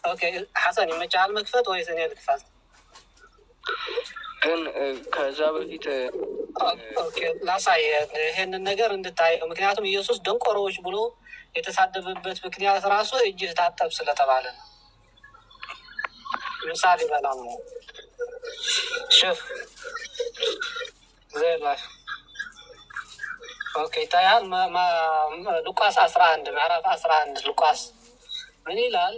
اوكي حسن يمجال مكفت ويسني الكفاز ግን ከዛ በፊት ኦኬ ላሳይ ይሄን ነገር እንድታየው። ምክንያቱም ኢየሱስ ደንቆሮዎች ብሎ የተሳደበበት ምክንያት ራሱ እጅህ ታጠብ ስለተባለ ነው። ምሳሌ በላም ነው ሽፍ ዘላ ኦኬ ታያል ሉቃስ 11 ምዕራፍ 11 ሉቃስ ምን ይላል?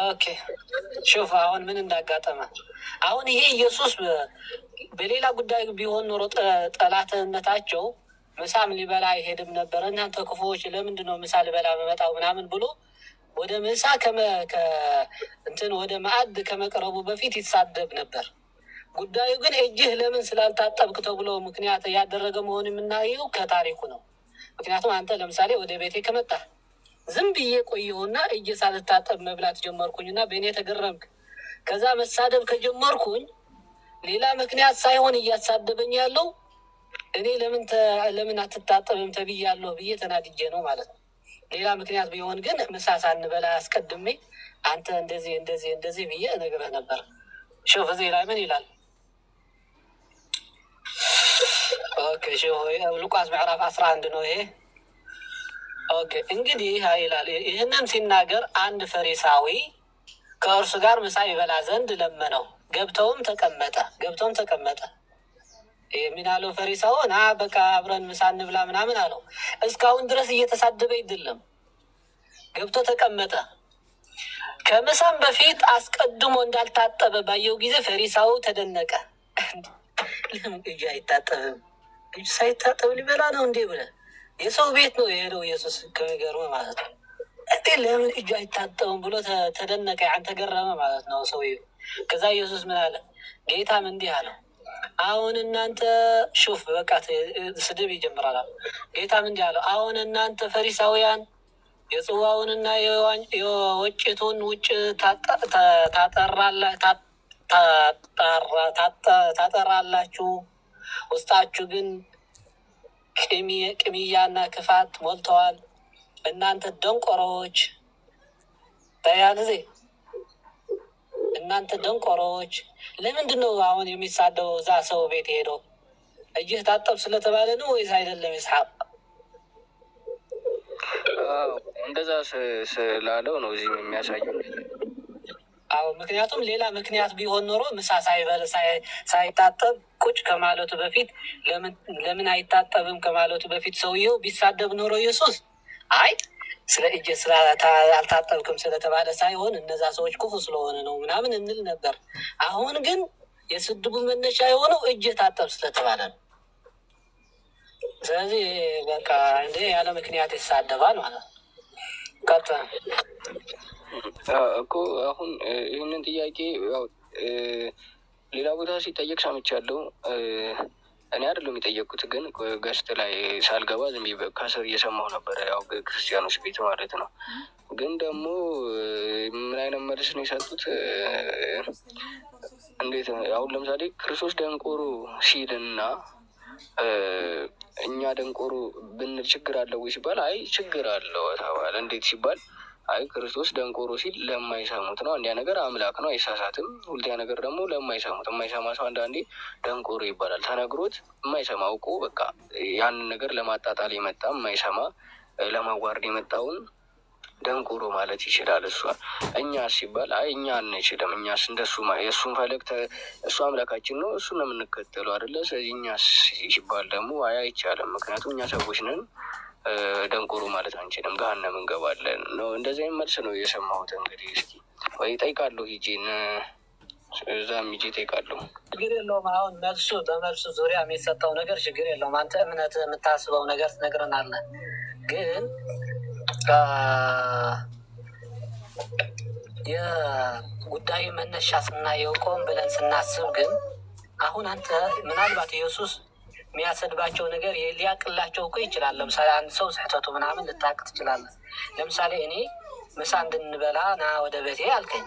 ኦኬ ሽፍ አሁን ምን እንዳጋጠመ አሁን ይሄ ኢየሱስ በሌላ ጉዳይ ቢሆን ኖሮ ጠላትነታቸው ምሳም ሊበላ አይሄድም ነበር። እናንተ ክፉዎች ለምንድን ነው ምሳ ሊበላ በመጣው ምናምን ብሎ ወደ ምሳ እንትን ወደ ማዕድ ከመቅረቡ በፊት ይሳደብ ነበር። ጉዳዩ ግን እጅህ ለምን ስላልታጠብክ ተብሎ ምክንያት ያደረገ መሆን የምናየው ከታሪኩ ነው። ምክንያቱም አንተ ለምሳሌ ወደ ቤቴ ከመጣ ዝም ብዬ ቆየሁና እጅ ሳልታጠብ መብላት ጀመርኩኝና በእኔ ተገረምክ። ከዛ መሳደብ ከጀመርኩኝ ሌላ ምክንያት ሳይሆን እያሳደበኝ ያለው እኔ ለምን አትታጠብም ተብያለሁ ብዬ ተናድጄ ነው ማለት ነው። ሌላ ምክንያት ቢሆን ግን ምሳ ሳንበላ አስቀድሜ አንተ እንደዚህ ብዬ እነግርህ ነበር። ሹፍ እዚህ ላይ ምን ይላል? ኦኬ ሉቃስ ምዕራፍ 11 ነው ይሄ። ኦኬ እንግዲህ ይላል ይህንን ሲናገር አንድ ፈሪሳዊ ከእርሱ ጋር ምሳ ይበላ ዘንድ ለመነው። ገብተውም ተቀመጠ። የሚናለው ፈሪሳው ና በቃ አብረን ምሳ እንብላ ምናምን አለው። እስካሁን ድረስ እየተሳደበ አይደለም። ገብቶ ተቀመጠ። ከምሳም በፊት አስቀድሞ እንዳልታጠበ ባየው ጊዜ ፈሪሳው ተደነቀ። ለምን እጅ አይታጠብም? እጅ ሳይታጠብ ሊበላ ነው እንዴ ብለህ የሰው ቤት ነው የሄደው ኢየሱስ ከሚገርም ማለት ነው። እንዴ ለምን እጅ አይታጠብም ብሎ ተደነቀ። አንተ ገረመ ማለት ነው ሰውዬው። ከዛ ኢየሱስ ምን አለ? ጌታም እንዲህ አለው፣ አሁን እናንተ ሹፍ በቃ ስድብ ይጀምራል። ጌታም እንዲህ አለው፣ አሁን እናንተ ፈሪሳውያን የጽዋውንና የወጭቱን ውጭ ታጠራላችሁ፣ ውስጣችሁ ግን ቅሚያና ክፋት ሞልተዋል። እናንተ ደንቆሮዎች ታያል ጊዜ እናንተ ደንቆሮዎች ለምንድን ነው አሁን የሚሳደበው? እዛ ሰው ቤት ሄደው እጅህ ታጠብ ስለተባለ ነው ወይስ አይደለም? ይስሐቅ እንደዛ ስላለው ነው እዚህ የሚያሳየው። አዎ ምክንያቱም ሌላ ምክንያት ቢሆን ኖሮ ምሳ ሳይታጠብ ቁጭ ከማለቱ በፊት ለምን አይታጠብም ከማለቱ በፊት ሰውየው ቢሳደብ ኖሮ ኢየሱስ አይ ስለ እጅ አልታጠብክም ስለተባለ ሳይሆን እነዛ ሰዎች ክፉ ስለሆነ ነው ምናምን እንል ነበር። አሁን ግን የስድቡ መነሻ የሆነው እጅ ታጠብ ስለተባለ ነው። ስለዚህ በቃ እንደ ያለ ምክንያት ይሳደባል ማለት ነው። ቀጥ እኮ አሁን ይህንን ጥያቄ ሌላ ቦታ ሲጠየቅ ሰምቻለሁ። እኔ አይደለም የጠየቅኩት፣ ግን ገስት ላይ ሳልገባ ዝም ብዬ ከስር እየሰማሁ ነበረ። ያው ክርስቲያኖች ቤት ማለት ነው። ግን ደግሞ ምን አይነት መልስ ነው የሰጡት? እንዴት አሁን ለምሳሌ ክርስቶስ ደንቆሮ ሲልና እኛ ደንቆሮ ብንል ችግር አለው ወይ ሲባል አይ ችግር አለው ተባለ። እንዴት ሲባል አይ ክርስቶስ ደንቆሮ ሲል ለማይሰሙት ነው። አንዲያ ነገር አምላክ ነው አይሳሳትም። ሁለተኛ ነገር ደግሞ ለማይሰሙት፣ የማይሰማ ሰው አንዳንዴ ደንቆሮ ይባላል። ተነግሮት የማይሰማ አውቆ በቃ ያንን ነገር ለማጣጣል የመጣ የማይሰማ ለማዋረድ የመጣውን ደንቆሮ ማለት ይችላል። እኛ ሲባል አይ እኛ አንችልም፣ እኛስ እንደሱ የእሱን ፈለግ እሱ አምላካችን ነው፣ እሱ ነው የምንከተለው አይደለ? ስለዚህ እኛ ሲባል ደግሞ አይ አይቻልም፣ ምክንያቱም እኛ ሰዎች ነን፣ ደንቆሮ ማለት አንችልም፣ ገሃነም እንገባለን ነው። እንደዚህ አይነት መልስ ነው የሰማሁት። እንግዲህ እስኪ ወይ እጠይቃለሁ ሂጂን እዛም ሂጂ እጠይቃለሁ። ችግር የለውም። አሁን በመልሱ ዙሪያ የሚሰጠው ነገር ችግር የለውም። አንተ እምነት የምታስበው ነገር ትነግረናለህ። ግን የጉዳዩ መነሻ ስናየው ቆም ብለን ስናስብ ግን አሁን አንተ ምናልባት ኢየሱስ የሚያሰድባቸው ነገር ሊያቅላቸው እኮ ይችላል። ለምሳሌ አንድ ሰው ስህተቱ ምናምን ልታቅ ትችላለህ። ለምሳሌ እኔ ምሳ እንድንበላ ና ወደ ቤቴ አልከኝ።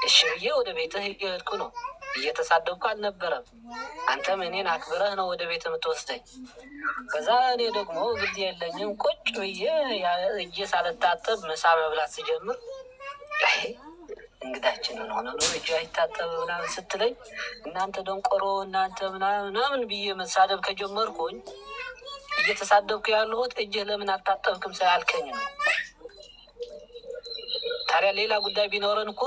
እሺ ብዬ ወደ ቤትህ እየሄድኩ ነው፣ እየተሳደብኩ አልነበረም። አንተም እኔን አክብረህ ነው ወደ ቤት የምትወስደኝ። ከዛ እኔ ደግሞ ግድ የለኝም ቁጭ ብዬ እጄ ሳልታጠብ ምሳ መብላት ስጀምር ቀልዳችንን ሆነ ነው እጅ አይታጠብ ምናምን ስትለኝ እናንተ ደንቆሮ እናንተ ምናምን ብዬ መሳደብ ከጀመርኩኝ እየተሳደብኩ ያለሁት እጅህ ለምን አልታጠብክም ስላልከኝ ነው። ታዲያ ሌላ ጉዳይ ቢኖረን እኮ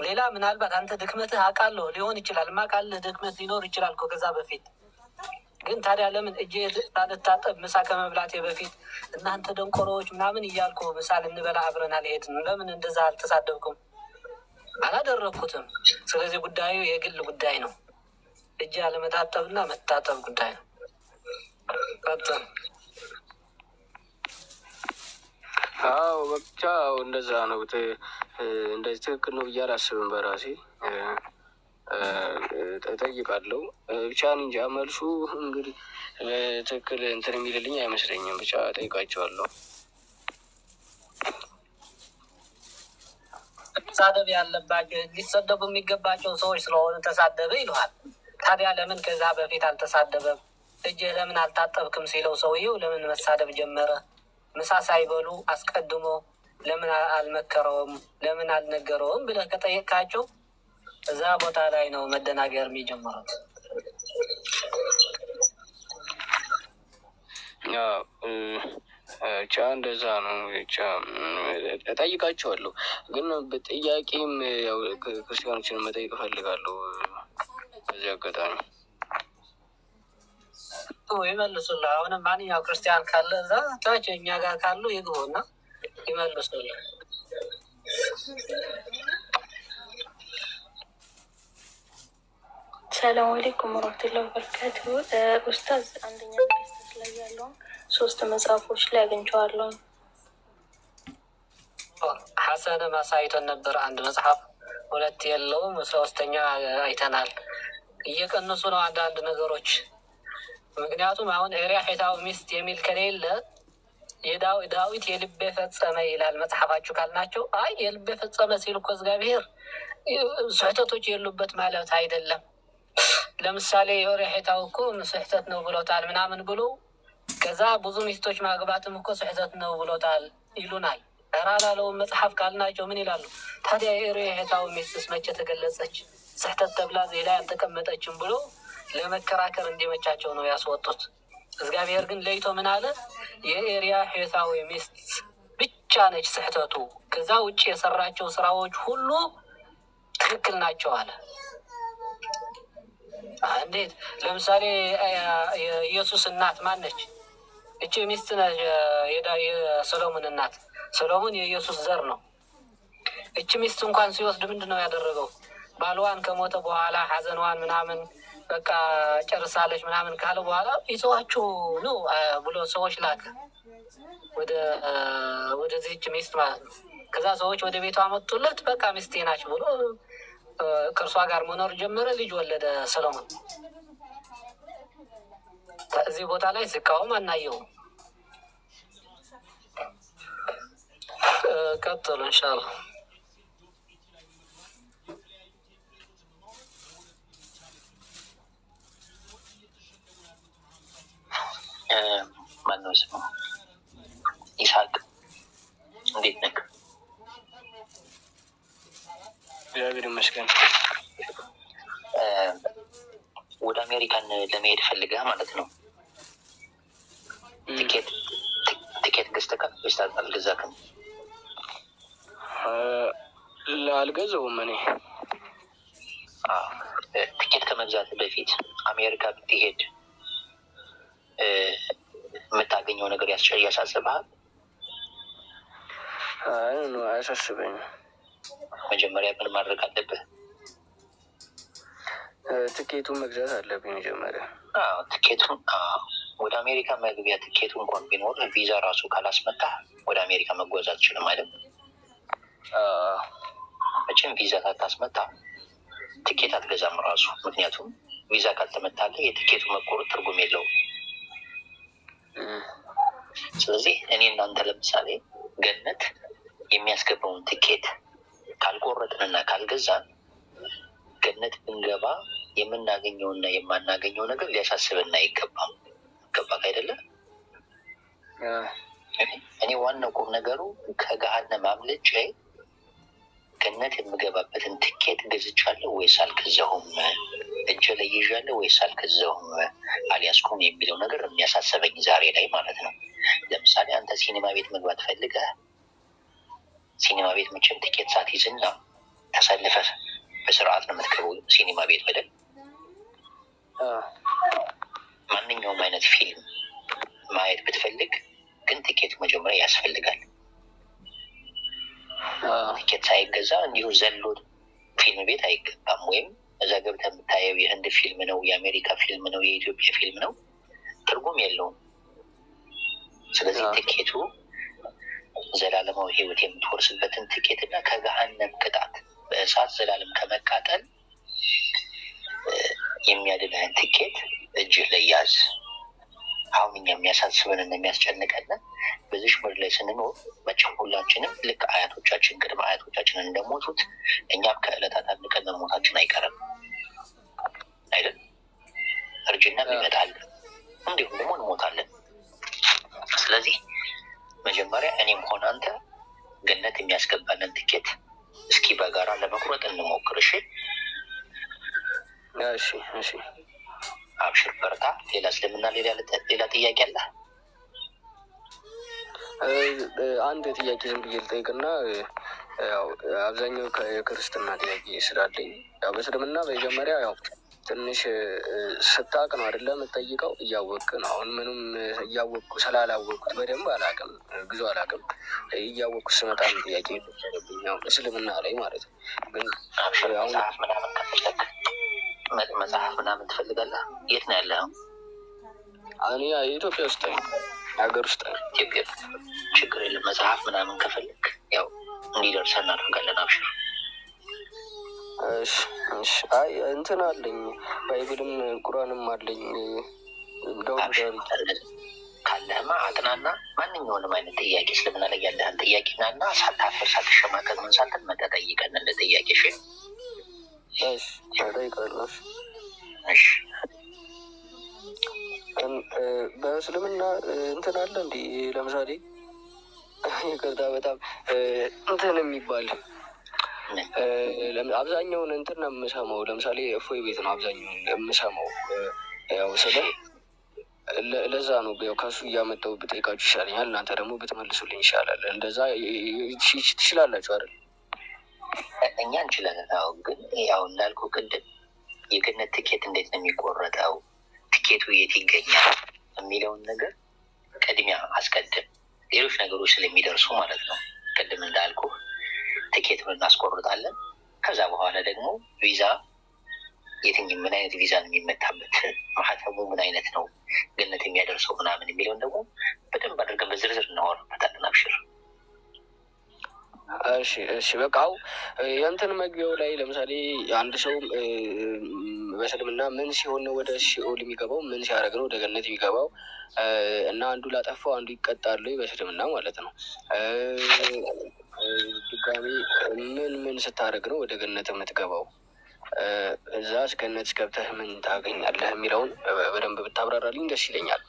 ሌላ ምናልባት አንተ ድክመትህ አውቃለሁ ሊሆን ይችላል፣ ማቃልህ ድክመት ሊኖር ይችላል እኮ ከዛ በፊት ግን ታዲያ ለምን እጄ ሳልታጠብ ምሳ ከመብላቴ በፊት እናንተ ደንቆሮዎች ምናምን እያልኩ ምሳ ልንበላ አብረን አልሄድንም? ለምን እንደዛ አልተሳደብኩም? አላደረግኩትም። ስለዚህ ጉዳዩ የግል ጉዳይ ነው። እጅ አለመታጠብና መታጠብ ጉዳይ ነው። አዎ ብቻ እንደዛ ነው። እንደዚህ ትክክል ነው ብዬ አላስብም በራሴ እጠይቃለሁ ብቻ እንጃ። መልሱ እንግዲህ ትክክል እንትን የሚልልኝ አይመስለኝም። ብቻ እጠይቃቸዋለሁ። ተሳደብ ያለባቸው ሊሰደቡ የሚገባቸው ሰዎች ስለሆኑ ተሳደበ ይለዋል። ታዲያ ለምን ከዛ በፊት አልተሳደበም? እጅህ ለምን አልታጠብክም ሲለው ሰውየው ለምን መሳደብ ጀመረ? ምሳ ሳይበሉ አስቀድሞ ለምን አልመከረውም? ለምን አልነገረውም ብለህ ከጠየቃቸው እዛ ቦታ ላይ ነው መደናገር የሚጀምሩት። ብቻ እንደዛ ነው። ብቻ እጠይቃቸዋለሁ። ግን በጥያቄም ያው ክርስቲያኖችን መጠየቅ እፈልጋለሁ በዚህ አጋጣሚ ይመልሱልህ። አሁንም ማንኛው ክርስቲያን ካለ እዛ ታች እኛ ጋር ካሉ ይግቡና ይመልሱልህ። ሰላም አለይኩም ወራህመቱላሂ ወበረካቱ። ኡስታዝ አንደኛ ክስተት ላይ ያለውን 3 መጽሐፎች ላይ አግኝቼዋለሁ። ሐሰንም አሳይቶን ነበር። 1 መጽሐፍ 2 የለውም፣ 3ኛ አይተናል። እየቀነሱ ነው አንዳንድ ነገሮች። ምክንያቱም አሁን ኤሪያሒታዊ ሚስት የሚል ከሌለ ዳዊት የልቤ ፈጸመ ይላል መጽሐፋችሁ ካልናቸው፣ አይ የልቤ ፈጸመ ሲል እኮ እግዚአብሔር ስህተቶች የሉበት ማለት አይደለም። ለምሳሌ የኦሪያሒታው እኮ ስህተት ነው ብሎታል ምናምን ብሎ ከዛ ብዙ ሚስቶች ማግባትም እኮ ስህተት ነው ብሎታል ይሉናል። ራላለውን መጽሐፍ ካልናቸው ምን ይላሉ? ታዲያ የኦሪያሒታው ሚስትስ መቼ ተገለጸች? ስህተት ተብላ ዜላ ያልተቀመጠችም ብሎ ለመከራከር እንዲመቻቸው ነው ያስወጡት። እግዚአብሔር ግን ለይቶ ምን አለ? የኦሪያሒታው ሚስት ብቻ ነች ስህተቱ፣ ከዛ ውጭ የሰራቸው ስራዎች ሁሉ ትክክል ናቸው አለ። እንዴት? ለምሳሌ የኢየሱስ እናት ማነች? እቺ ሚስት ነች፣ የሰሎሞን እናት። ሰሎሞን የኢየሱስ ዘር ነው። እቺ ሚስት እንኳን ሲወስድ ምንድን ነው ያደረገው? ባልዋን ከሞተ በኋላ ሐዘንዋን ምናምን በቃ ጨርሳለች ምናምን ካለ በኋላ ይዘዋችሁ ነው ብሎ ሰዎች ላከ ወደዚህች ሚስት ማለት ነው። ከዛ ሰዎች ወደ ቤቷ መጡለት። በቃ ሚስቴ ናች ብሎ ከእርሷ ጋር መኖር ጀመረ። ልጅ ወለደ ሰሎሞን። እዚህ ቦታ ላይ ሲቃወም አናየውም። ቀጥሉ ኢንሻአላህ። ማነው ስሙ? ይስሐቅ እንዴት ነህ? እግዚአብሔር ይመስገን። ወደ አሜሪካን ለመሄድ ፈልገህ ማለት ነው? ትኬት ገዝተካል ወይስ አልገዛክም? አልገዛውም እኔ። ትኬት ከመግዛት በፊት አሜሪካ ብትሄድ የምታገኘው ነገር ያሳስብሃል? አያሳስበኝም። መጀመሪያ ምን ማድረግ አለብህ? ትኬቱን መግዛት አለብኝ መጀመሪያ። ትኬቱን ወደ አሜሪካ መግቢያ ትኬቱ እንኳን ቢኖር ቪዛ ራሱ ካላስመጣ ወደ አሜሪካ መጓዝ አትችልም አይደል? መቼም ቪዛ ካታስመጣ ትኬት አትገዛም ራሱ። ምክንያቱም ቪዛ ካልተመታለህ የትኬቱ መቆረጥ ትርጉም የለውም። ስለዚህ እኔ እናንተ ለምሳሌ ገነት የሚያስገባውን ትኬት ካልቆረጥንና ካልገዛን ገነት ብንገባ የምናገኘውና የማናገኘው ነገር ሊያሳስብና አይገባም። ገባክ አይደለም? እኔ ዋናው ቁም ነገሩ ከገሃነም አምልጬ ገነት የምገባበትን ትኬት ገዝቻለሁ ወይስ አልገዛሁም፣ እጄ ላይ ይዣለሁ ወይስ አልገዛሁም አልያዝኩም የሚለው ነገር የሚያሳሰበኝ ዛሬ ላይ ማለት ነው። ለምሳሌ አንተ ሲኒማ ቤት መግባት ፈልገህ ሲኒማ ቤት መቼም ትኬት ሳትይዝና ተሰልፈህ በስርዓት ነው የምትገባው ሲኒማ ቤት በደንብ ማንኛውም አይነት ፊልም ማየት ብትፈልግ ግን ትኬቱ መጀመሪያ ያስፈልጋል። ትኬት ሳይገዛ እንዲሁ ዘሎ ፊልም ቤት አይገባም። ወይም እዛ ገብተህ የምታየው የህንድ ፊልም ነው፣ የአሜሪካ ፊልም ነው፣ የኢትዮጵያ ፊልም ነው፣ ትርጉም የለውም። ስለዚህ ትኬቱ ዘላለማዊ ህይወት የምትወርስበትን ትኬት እና ከገሃነም ቅጣት በእሳት ዘላለም ከመቃጠል የሚያድንህን ትኬት እጅህ ላይ ያዝ። አሁን እኛ የሚያሳስበን እና የሚያስጨንቀን በዚህ ምድር ላይ ስንኖር መቼም ሁላችንም ልክ አያቶቻችን ቅድመ አያቶቻችን እንደሞቱት እኛም ከዕለታት አንድ ቀን መሞታችን አይቀርም አይደል? እርጅናም ይመጣል፣ እንዲሁም ደግሞ እንሞታለን። ስለዚህ መጀመሪያ እኔም ሆነ አንተ ገነት የሚያስገባንን ትኬት እስኪ በጋራ ለመቁረጥ እንሞክር። እሺ እሺ እሺ። አብሽር፣ በርታ። ሌላ እስልምና ሌላ ጥያቄ አለ? አንድ ጥያቄ ዝም ብዬ ልጠይቅና ያው አብዛኛው የክርስትና ጥያቄ ስላለኝ ያው በእስልምና መጀመሪያ ያው ትንሽ ስታውቅ ነው አይደለም የምትጠይቀው፣ እያወቅህ ነው። አሁን ምንም እያወቅኩ ስላላወቅኩት በደንብ አላውቅም፣ ብዙ አላውቅም። እያወቅኩ ስመጣ ነው ጥያቄ የተደረገብኝ ያው እስልምና ላይ ማለት ነው። ግን አሁን መጽሐፍ ምናምን ትፈልጋለህ? የት ነው ያለኸው? እኔ ኢትዮጵያ ውስጥ ነኝ፣ ሀገር ውስጥ ነኝ። ኢትዮጵያ ችግር የለም። መጽሐፍ ምናምን ከፈለግ ያው እንዲደርሰን እናደርጋለን። አብሽር። እሺ እሺ። አይ እንትን አለኝ፣ ባይብልም ቁርአንም አለኝ። ካለህማ አጥናና ማንኛውንም አይነት ጥያቄ እስልምና ላይ ያለህን ጥያቄ ናና ሳታፍር ሳትሸማቀቅ ምን ሳትል መጣ ጠይቀን እንደ ጥያቄ። እሺ እጠይቃለሁ። እሺ በእስልምና እንትን አለ እንዲ ለምሳሌ ይቅርታ በጣም እንትን የሚባል አብዛኛውን እንትን ነው የምሰማው። ለምሳሌ እፎይ ቤት ነው አብዛኛውን የምሰማው። ያው ስለ ለዛ ነው ያው ከሱ እያመጣው ብጠይቃችሁ ይሻለኛል። እናንተ ደግሞ ብትመልሱልኝ ይሻላል። እንደዛ ትችላላችሁ አይደል? እኛ እንችላለን። አዎ፣ ግን ያው እንዳልኩ ቅድም የገነት ትኬት እንዴት ነው የሚቆረጠው፣ ትኬቱ የት ይገኛል የሚለውን ነገር ቅድሚያ አስቀድም። ሌሎች ነገሮች ስለሚደርሱ ማለት ነው። ቅድም እንዳልኩ ትኬቱን እናስቆርጣለን። ከዛ በኋላ ደግሞ ቪዛ ምን አይነት ቪዛ ነው የሚመታበት፣ ማህተሙ ምን አይነት ነው፣ ገነት የሚያደርሰው ምናምን የሚለውን ደግሞ በደንብ አድርገን በዝርዝር እናወራበታለን። አብሽር። እሺ እሺ። በቃው የእንትን መግቢያው ላይ ለምሳሌ አንድ ሰው በእስልምና ምን ሲሆን ነው ወደ ሲኦል የሚገባው፣ ምን ሲያደርግ ነው ወደ ገነት የሚገባው እና አንዱ ላጠፋው አንዱ ይቀጣሉ በእስልምና ማለት ነው። ድጋሚ ምን ስታደርግ ነው ወደ ገነት የምትገባው፣ እዛስ ገነት ገብተህ ምን ታገኛለህ የሚለውን በደንብ ብታብራራልኝ ደስ ይለኛል።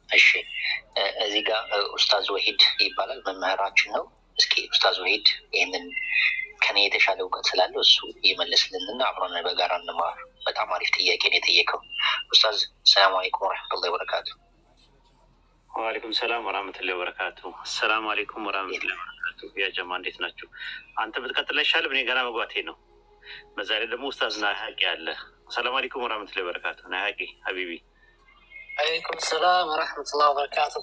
እሺ፣ እዚህ ጋር ኡስታዝ ወሂድ ይባላል፣ መምህራችን ነው። እስኪ ኡስታዝ ወሂድ ይህንን ከኔ የተሻለ እውቀት ስላለው እሱ ይመልስልንና አብረን በጋራ እንማር። በጣም አሪፍ ጥያቄ ነው የጠየቀው ኡስታዝ። ሰላም አለይኩም ወረሕመቱላሂ ወበረካቱ። ወአለይኩም ሰላም ወራህመቱላሂ ወበረካቱ። አሰላሙ አለይኩም ወራህመቱላሂ ወበረካቱ። ያ ጀማ እንዴት ናችሁ? አንተ ብትቀጥል አይሻልም? እኔ ገና መግባቴ ነው። በዛ ላይ ደግሞ ኡስታዝ ናሀቂ አለ። ሰላም አለይኩም ወራህመቱላሂ ወበረካቱ። ናሀቂ ሀቢቢ። አለይኩም ሰላም ወረሕመቱላሂ ወበረካቱ።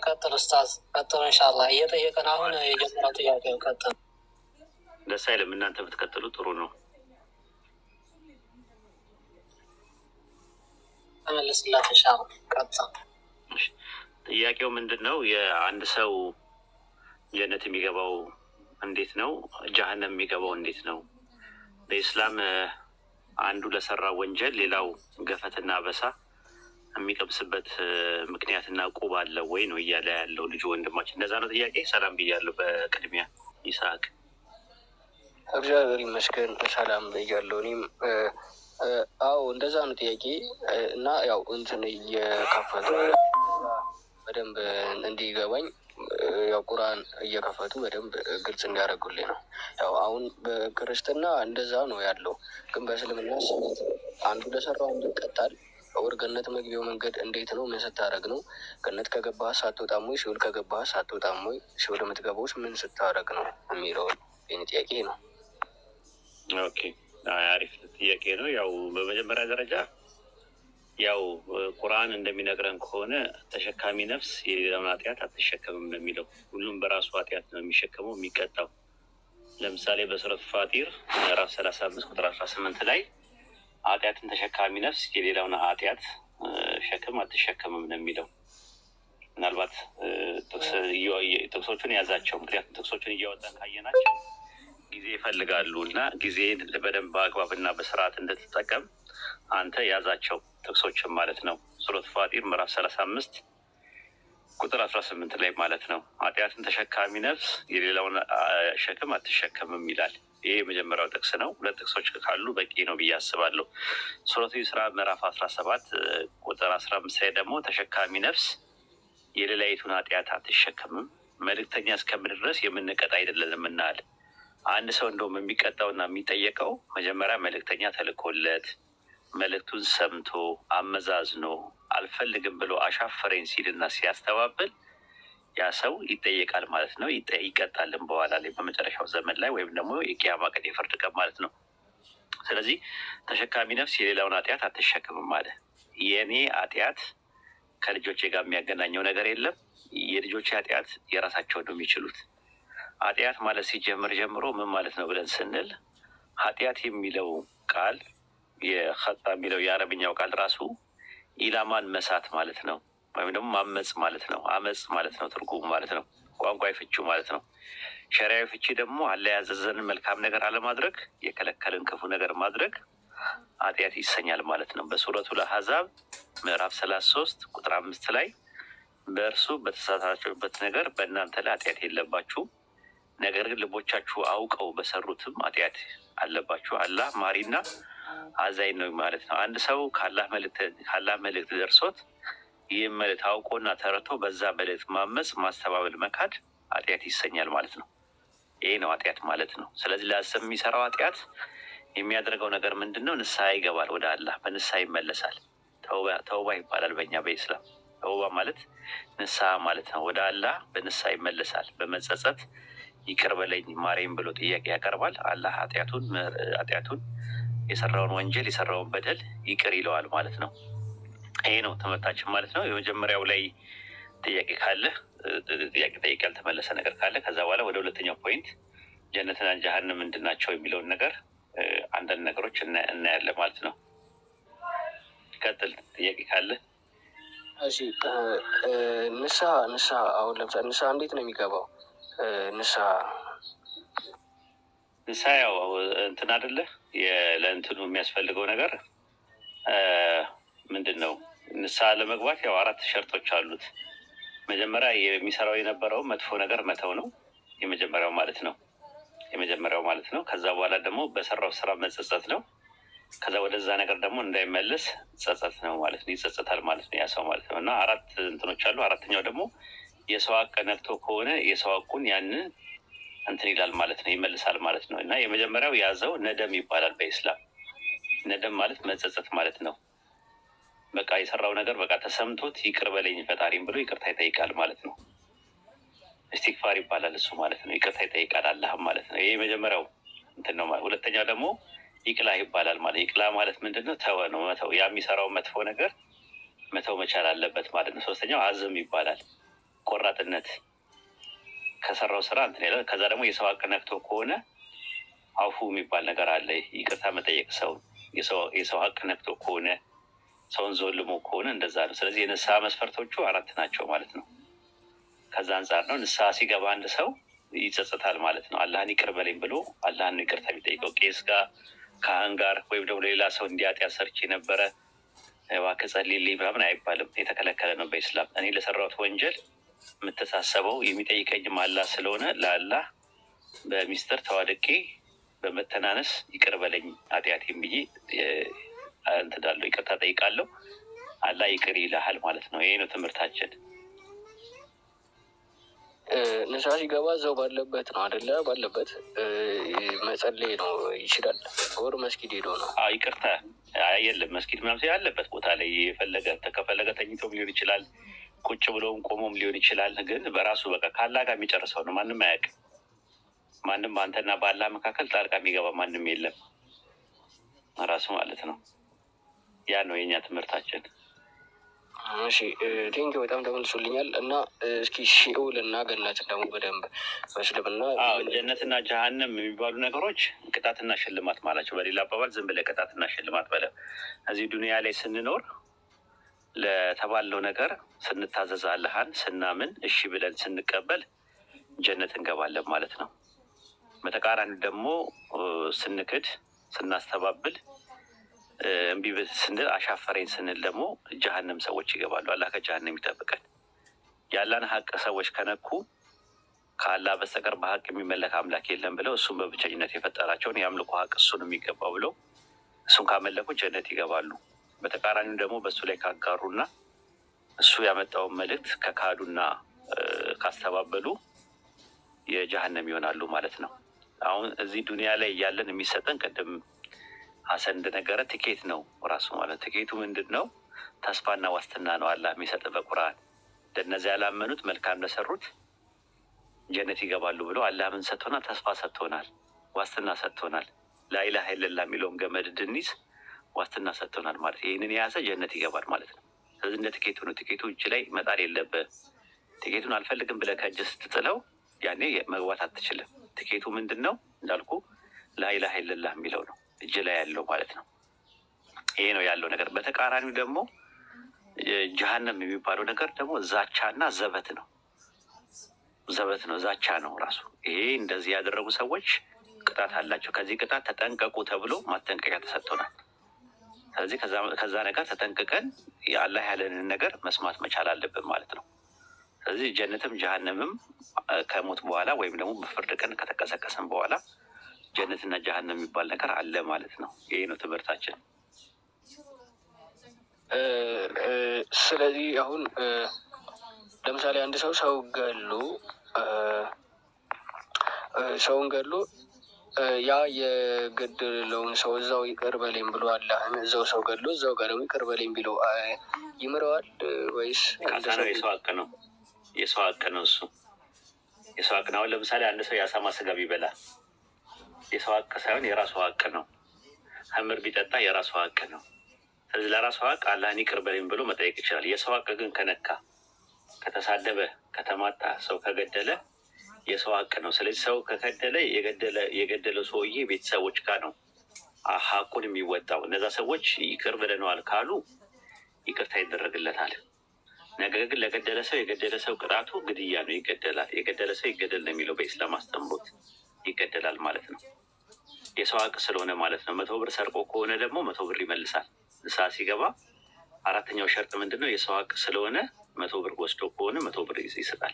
ቀጥል ኡስታዝ ቀጥል። ኢንሻአላህ እየጠየቀን አሁን የጀመረው ጥያቄው ቀጥል። ደስ አይልም? እናንተ ብትቀጥሉ ጥሩ ነው። ተመልስላት ኢንሻአላህ ቀጥል። ጥያቄው ምንድን ነው? የአንድ ሰው ጀነት የሚገባው እንዴት ነው? ጀሀነም የሚገባው እንዴት ነው? በኢስላም አንዱ ለሰራ ወንጀል ሌላው ገፈትና አበሳ የሚቀምስበት ምክንያትና ቁብ አለ ወይ ነው እያለ ያለው ልጁ ወንድማችን። እንደዛ ነው ጥያቄ። ሰላም ብያለሁ። በቅድሚያ ይስሐቅ። እግዚአብሔር ይመስገን ሰላም ብያለሁ እኔም። አዎ እንደዛ ነው ጥያቄ እና ያው እንትን እየከፈቱ በደንብ እንዲገባኝ ያው ቁርአን እየከፈቱ በደንብ ግልጽ እንዲያደርጉልኝ ነው። ያው አሁን በክርስትና እንደዛ ነው ያለው፣ ግን በእስልምና አንዱ ለሰራው አንዱ ይቀጣል። ወር ገነት መግቢያው መንገድ እንዴት ነው? ምን ስታደርግ ነው? ገነት ከገባህ ሳትወጣም ወይ? ሲኦል ከገባህ ሳትወጣም ወይ? ሲኦል የምትገባውስ ምን ስታደርግ ነው የሚለውን የእኔ ጥያቄ ነው። ኦኬ፣ አሪፍ ጥያቄ ነው። ያው በመጀመሪያ ደረጃ ያው ቁርአን እንደሚነግረን ከሆነ ተሸካሚ ነፍስ የሌላውን ኃጢአት አትሸከምም ነው የሚለው። ሁሉም በራሱ ኃጢአት ነው የሚሸከመው የሚቀጣው። ለምሳሌ በሱረት ፋጢር ምዕራፍ 35 ቁጥር 18 ላይ ኃጢአትን ተሸካሚ ነፍስ የሌላውን ኃጢአት ሸክም አትሸከምም ነው የሚለው። ምናልባት ጥቅሶቹን የያዛቸው፣ ምክንያቱም ጥቅሶቹን እያወጣን ካየናቸው ጊዜ ይፈልጋሉ እና ጊዜን በደንብ በአግባብና በስርዓት እንድትጠቀም አንተ ያዛቸው ጥቅሶችን ማለት ነው። ሱረት ፋጢር ምዕራፍ 35 ቁጥር 18 ላይ ማለት ነው ኃጢአትን ተሸካሚ ነፍስ የሌላውን ሸክም አትሸከምም ይላል። ይህ የመጀመሪያው ጥቅስ ነው። ሁለት ጥቅሶች ካሉ በቂ ነው ብዬ አስባለሁ። ሱረቱ ኢስራ ምዕራፍ 17 ቁጥር 15 ላይ ደግሞ ተሸካሚ ነፍስ የሌላይቱን ኃጢአት አትሸከምም፣ መልእክተኛ እስከምን ድረስ የምንቀጣ አይደለንም እናል። አንድ ሰው እንደውም የሚቀጣውና የሚጠየቀው መጀመሪያ መልእክተኛ ተልኮለት መልእክቱን ሰምቶ አመዛዝኖ አልፈልግም ብሎ አሻፈረኝ ሲልና ሲያስተባብል ያ ሰው ይጠየቃል ማለት ነው። ይቀጣልን በኋላ ላይ በመጨረሻው ዘመን ላይ ወይም ደግሞ የቂያማ ቀን የፍርድ ቀን ማለት ነው። ስለዚህ ተሸካሚ ነፍስ የሌላውን ኃጢአት አትሸክምም አለ። የእኔ ኃጢአት ከልጆቼ ጋር የሚያገናኘው ነገር የለም። የልጆቼ ኃጢአት የራሳቸው ነው የሚችሉት። ኃጢአት ማለት ሲጀምር ጀምሮ ምን ማለት ነው ብለን ስንል ኃጢአት የሚለው ቃል የኸጣ የሚለው የአረብኛው ቃል ራሱ ኢላማን መሳት ማለት ነው፣ ወይም ደግሞ ማመፅ ማለት ነው። አመፅ ማለት ነው ትርጉሙ ማለት ነው፣ ቋንቋዊ ፍቹ ማለት ነው። ሸሪዓዊ ፍቺ ደግሞ አላህ ያዘዘንን መልካም ነገር አለማድረግ፣ የከለከልን ክፉ ነገር ማድረግ ኃጢአት ይሰኛል ማለት ነው። በሱረቱል አሕዛብ ምዕራፍ 33 ቁጥር 5 ላይ በእርሱ በተሳሳታችሁበት ነገር በእናንተ ላይ ኃጢአት የለባችሁም፣ ነገር ግን ልቦቻችሁ አውቀው በሰሩትም ኃጢአት አለባችሁ። አላህ ማሪና አዛኝ ነው ማለት ነው። አንድ ሰው ከአላህ መልእክት ደርሶት ይህም መልእክት አውቆና ተረቶ በዛ መልእክት ማመፅ፣ ማስተባበል፣ መካድ ኃጢአት ይሰኛል ማለት ነው። ይሄ ነው ኃጢአት ማለት ነው። ስለዚህ ለሰው የሚሰራው ኃጢአት የሚያደርገው ነገር ምንድን ነው? ንስሐ ይገባል፣ ወደ አላህ በንስሐ ይመለሳል። ተውባ ይባላል በእኛ በኢስላም። ተውባ ማለት ንስሐ ማለት ነው። ወደ አላህ በንስሐ ይመለሳል። በመጸጸት ይቅር በለኝ ማሬም ብሎ ጥያቄ ያቀርባል። አላህ ኃጢአቱን የሰራውን ወንጀል የሰራውን በደል ይቅር ይለዋል ማለት ነው። ይሄ ነው ትምህርታችን ማለት ነው። የመጀመሪያው ላይ ጥያቄ ካለ ጥያቄ ጠይቅ፣ ያልተመለሰ ነገር ካለ ከዛ በኋላ ወደ ሁለተኛው ፖይንት ጀነትና ጀሃነም ምንድን ናቸው የሚለውን ነገር አንዳንድ ነገሮች እናያለን ማለት ነው። ቀጥል፣ ጥያቄ ካለ። እሺ፣ ንስሐ አሁን ለምሳሌ ንስሐ እንዴት ነው የሚገባው? ንስሐ ያው እንትን አይደለ ለእንትኑ የሚያስፈልገው ነገር ምንድን ነው? ንስሐ ለመግባት ያው 4 ሸርጦች አሉት። መጀመሪያ የሚሰራው የነበረው መጥፎ ነገር መተው ነው የመጀመሪያው ማለት ነው። ከዛ በኋላ ደግሞ በሰራው ስራ መጸጸት ነው። ከዛ ወደዛ ነገር ደግሞ እንዳይመለስ ጸጸት ነው ማለት ነው። ይጸጸታል ማለት ነው ያ ሰው ማለት ነው። እና 4 እንትኖች አሉ። አራተኛው ደግሞ የሰው ሀቅ ነክቶ ከሆነ የሰው ሀቁን ያንን እንትን ይላል ማለት ነው፣ ይመልሳል ማለት ነው። እና የመጀመሪያው ያዘው ነደም ይባላል በኢስላም። ነደም ማለት መጸጸት ማለት ነው። በቃ የሰራው ነገር በቃ ተሰምቶት ይቅር በለኝ ፈጣሪም ብሎ ይቅርታ ይጠይቃል ማለት ነው። እስቲግፋር ይባላል እሱ ማለት ነው። ይቅርታ ይጠይቃል አላህም ማለት ነው። ይሄ የመጀመሪያው እንትን ነው። ሁለተኛው ደግሞ ይቅላ ይባላል ማለት። ይቅላ ማለት ምንድን ነው? ተወ ነው፣ መተው። ያ የሚሰራው መጥፎ ነገር መተው መቻል አለበት ማለት ነው። ሶስተኛው አዝም ይባላል፣ ቆራጥነት ከሰራው ስራ እንትን ይላል። ከዛ ደግሞ የሰው ሀቅ ነክቶ ከሆነ አፉ የሚባል ነገር አለ፣ ይቅርታ መጠየቅ። የሰው ሀቅ ነክቶ ከሆነ ሰውን ዞልሞ ከሆነ እንደዛ ነው። ስለዚህ የንስሐ መስፈርቶቹ 4 ናቸው ማለት ነው። ከዛ አንጻር ነው ንስሐ ሲገባ አንድ ሰው ይጸጸታል ማለት ነው። አላህን ይቅር በለኝ ብሎ አላህን ይቅርታ የሚጠይቀው ቄስ ጋር፣ ካህን ጋር ወይም ደግሞ ሌላ ሰው እንዲያጥያ ሰርች የነበረ እባክህ ጸልይልኝ ምናምን አይባልም። የተከለከለ ነው በኢስላም። እኔ ለሰራሁት ወንጀል የምተሳሰበው የሚጠይቀኝም አላህ ስለሆነ ለአላህ በሚስጥር ተዋድቄ በመተናነስ ይቅር በለኝ ኃጢአቴን ብዬ እንትዳለሁ፣ ይቅርታ ጠይቃለሁ። አላህ ይቅር ይልሃል ማለት ነው። ይሄ ነው ትምህርታችን። ንስሐ ሲገባ እዛው ባለበት ነው አደለ? ባለበት መጸለይ ነው ይችላል። ወር መስጊድ ሄዶ ነው ይቅርታ የለም መስጊድ ምናምን ያለበት ቦታ ላይ ከፈለገ ተኝቶም ሊሆን ይችላል፣ ቁጭ ብለውም ቆሞም ሊሆን ይችላል። ግን በራሱ በቃ ከአላህ ጋር የሚጨርሰው ነው። ማንም አያውቅም። ማንም አንተና በአላህ መካከል ጣልቃ የሚገባ ማንም የለም። ራሱ ማለት ነው። ያ ነው የኛ ትምህርታችን። እሺ ቴንኪ በጣም ተመልሶልኛል። እና እስኪ ሲኦል እና ገነትን ደግሞ በደንብ መስልምና ጀነትና ጀሀነም የሚባሉ ነገሮች ቅጣትና ሽልማት ማላቸው። በሌላ አባባል ዝም ብለህ ቅጣትና ሽልማት በለ። እዚህ ዱንያ ላይ ስንኖር ለተባለው ነገር ስንታዘዝ አላህን ስናምን እሺ ብለን ስንቀበል ጀነት እንገባለን ማለት ነው። በተቃራኒ ደግሞ ስንክድ ስናስተባብል እምቢ ስንል አሻፈረኝ ስንል ደግሞ ጀሀነም ሰዎች ይገባሉ። አላህ ከጀሀነም ይጠብቀን። ያላን ሀቅ ሰዎች ከነኩ ከአላህ በስተቀር በሀቅ የሚመለክ አምላክ የለም ብለው እሱን በብቸኝነት የፈጠራቸውን የአምልኮ ሀቅ እሱን የሚገባው ብለው እሱን ካመለኩ ጀነት ይገባሉ። በተቃራኒው ደግሞ በእሱ ላይ ካጋሩና እሱ ያመጣውን መልእክት ከካዱና ካስተባበሉ የጀሀነም ይሆናሉ ማለት ነው። አሁን እዚህ ዱንያ ላይ እያለን የሚሰጠን ቅድም ሀሰን እንደነገረ ትኬት ነው ራሱ ማለት። ትኬቱ ምንድን ነው? ተስፋና ዋስትና ነው አላህ የሚሰጥ በቁርአን። ለእነዚህ ያላመኑት መልካም ለሰሩት ጀነት ይገባሉ ብሎ አላህ ምን ሰጥቶናል? ተስፋ ሰጥቶናል፣ ዋስትና ሰጥቶናል። ላኢላሀ ኢለላህ የሚለውን ገመድ እንድንይዝ ዋስትና ሰጥቶናል ማለት። ይህንን የያዘ ጀነት ይገባል ማለት ነው። ስለዚህ እንደ ትኬቱ ነው። ትኬቱ እጅ ላይ መጣል የለብህ። ትኬቱን አልፈልግም ብለህ ከእጅ ስትጥለው ያኔ መግባት አትችልም። ትኬቱ ምንድን ነው እንዳልኩ ላኢላሀ ኢለላህ የሚለው ነው እጅ ላይ ያለው ማለት ነው። ይሄ ነው ያለው ነገር። በተቃራኒው ደግሞ ጀሀነም የሚባለው ነገር ደግሞ ዛቻና ዘበት ነው። ዘበት ነው፣ ዛቻ ነው ራሱ። ይሄ እንደዚህ ያደረጉ ሰዎች ቅጣት አላቸው። ከዚህ ቅጣት ተጠንቀቁ ተብሎ ማስጠንቀቂያ ተሰጥቶናል። ስለዚህ ከዛ ነገር ተጠንቅቀን የአላህ ያለንን ነገር መስማት መቻል አለብን ማለት ነው። ስለዚህ ጀነትም ጀሀነምም ከሞት በኋላ ወይም ደግሞ በፍርድ ቀን ከተቀሰቀሰን በኋላ ጀነትና ጀሀነም የሚባል ነገር አለ ማለት ነው። ይሄ ነው ትምህርታችን። ስለዚህ አሁን ለምሳሌ አንድ ሰው ሰውን ገሎ ያ የገደለውን ሰው እዛው ይቅር በሌም ብሎ አላህን እዛው ሰው ገሎ እዛው ጋር ደግሞ ይቅር በሌም ቢለው ይምረዋል ወይስ? ነው የሰው ሀቅ ነው። የሰው ሀቅ ነው እሱ የሰው ሀቅ ነው። አሁን ለምሳሌ አንድ ሰው የአሳማ ስጋ ቢበላ የሰው ሀቅ ሳይሆን የራሱ ሀቅ ነው። ኸምር ቢጠጣ የራሱ ሀቅ ነው። ስለዚህ ለራሱ ሀቅ አላህን ይቅር በሌም ብሎ መጠየቅ ይችላል። የሰው ሀቅ ግን ከነካ፣ ከተሳደበ፣ ከተማታ፣ ሰው ከገደለ የሰው ሀቅ ነው። ስለዚህ ሰው ከገደለ የገደለው ሰውዬ ቤተሰቦች ጋር ነው ሀቁን የሚወጣው። እነዛ ሰዎች ይቅር ብለነዋል ካሉ ይቅርታ ይደረግለታል። ነገር ግን ለገደለ ሰው የገደለ ሰው ቅጣቱ ግድያ ነው፣ ይገደላል። የገደለ ሰው ይገደል ነው የሚለው በኢስላም አስተምሮት፣ ይገደላል ማለት ነው። የሰው ሀቅ ስለሆነ ማለት ነው። 100 ብር ሰርቆ ከሆነ ደግሞ 100 ብር ይመልሳል። ንስሐ ሲገባ አራተኛው ሸርጥ ምንድን ነው? የሰው ሀቅ ስለሆነ 100 ብር ወስዶ ከሆነ 100 ብር ይሰጣል።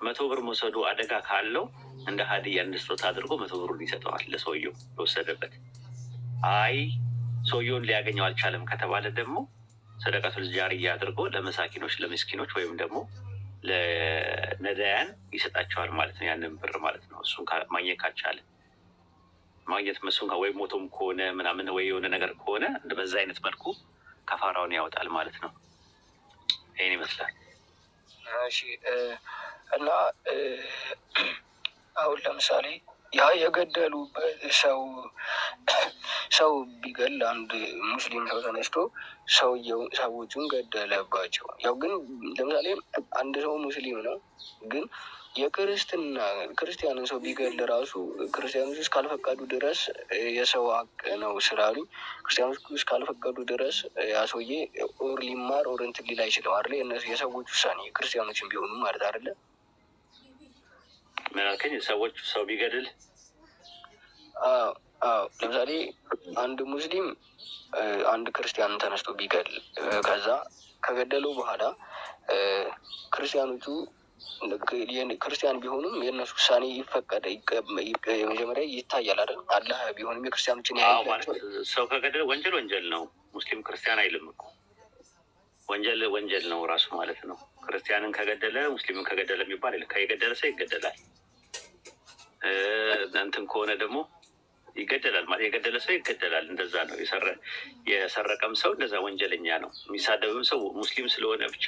100 ብር መውሰዱ አደጋ ካለው እንደ ሀዲያ እንደ ስጦታ አድርጎ 100 ብሩን ይሰጠዋል ለሰውየው የወሰደበት። አይ ሰውየውን ሊያገኘው አልቻለም ከተባለ ደግሞ ሰደቃቱል ጃሪያ አድርጎ ለመሳኪኖች ለምስኪኖች ወይም ደግሞ ለነዳያን ይሰጣቸዋል ማለት ነው። ያንን ብር ማለት ነው። እሱን ማግኘት ካልቻለ ማግኘት እሱን ወይ ሞቶም ከሆነ ምናምን ወይ የሆነ ነገር ከሆነ በዛ አይነት መልኩ ከፋራውን ያወጣል ማለት ነው። ይህን ይመስላል። እሺ እና አሁን ለምሳሌ ያ የገደሉበት ሰው ቢገል አንድ ሙስሊም ሰው ተነስቶ ሰዎቹን ገደለባቸው። ያው ግን ለምሳሌ አንድ ሰው ሙስሊም ነው፣ ግን ክርስቲያንን ሰው ቢገል ራሱ ክርስቲያኖች እስካልፈቀዱ ድረስ የሰው ሀቅ ነው ስላሉኝ ክርስቲያኖች እስካልፈቀዱ ድረስ ያ ሰውዬ ኦር ሊማር ኦር እንትን ሊል አይችልም አይደለ? የሰዎች ውሳኔ ክርስቲያኖችን ቢሆኑ ማለት አይደለ? ምናልከኝ ሰዎች ሰው ቢገድል ለምሳሌ አንድ ሙስሊም አንድ ክርስቲያን ተነስቶ ቢገል ከዛ ከገደለው በኋላ ክርስቲያኖቹ ክርስቲያን ቢሆኑም የእነሱ ውሳኔ ይፈቀደ የመጀመሪያ ይታያል አይደል? አላህ ቢሆንም የክርስቲያኖችን ሰው ከገደለ ወንጀል ነው። ሙስሊም ክርስቲያን አይልም እኮ ወንጀል ነው ራሱ ማለት ነው። ክርስቲያንን ከገደለ ሙስሊምን ከገደለ የሚባል የለም። ከገደለ ሰው ይገደላል። እንትን ከሆነ ደግሞ ይገደላል ማለት የገደለ ሰው ይገደላል። እንደዛ ነው። የሰረቀም ሰው እንደዛ ወንጀለኛ ነው። የሚሳደብም ሰው ሙስሊም ስለሆነ ብቻ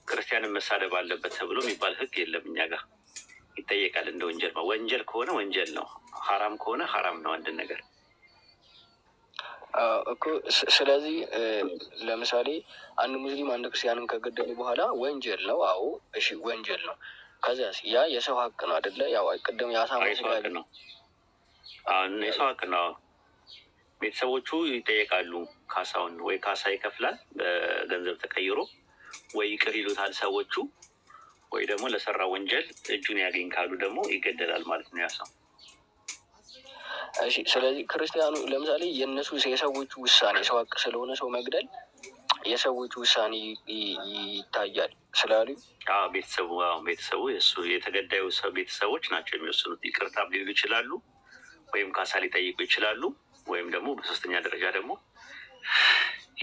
ክርስቲያንን መሳደብ አለበት ተብሎ የሚባል ህግ የለም እኛ ጋር። ይጠየቃል እንደ ወንጀል ነው። ወንጀል ከሆነ ወንጀል ነው፣ ሀራም ከሆነ ሀራም ነው አንድን ነገር እኮ። ስለዚህ ለምሳሌ አንድ ሙስሊም አንድ ክርስቲያንን ከገደሉ በኋላ ወንጀል ነው። አዎ እሺ፣ ወንጀል ነው። ከዚያ ያ የሰው ሀቅ ነው አይደለ? ያው ቅድም ያሳማ የሰው ሀቅ ነው። የሰው ሀቅ ነው። ቤተሰቦቹ ይጠየቃሉ። ካሳውን ወይ ካሳ ይከፍላል በገንዘብ ተቀይሮ፣ ወይ ይቅር ይሉታል ሰዎቹ፣ ወይ ደግሞ ለሰራ ወንጀል እጁን ያገኝ ካሉ ደግሞ ይገደላል ማለት ነው ያ ሰው። እሺ፣ ስለዚህ ክርስቲያኑ ለምሳሌ የእነሱ የሰዎቹ ውሳኔ ሰው ሀቅ ስለሆነ ሰው መግደል የሰዎቹ ውሳኔ ይታያል ስላሉ ቤተሰቡ የእሱ የተገዳዩ ሰው ቤተሰቦች ናቸው የሚወስኑት። ይቅርታ ሊሉ ይችላሉ፣ ወይም ካሳ ሊጠይቁ ይችላሉ፣ ወይም ደግሞ በሶስተኛ ደረጃ ደግሞ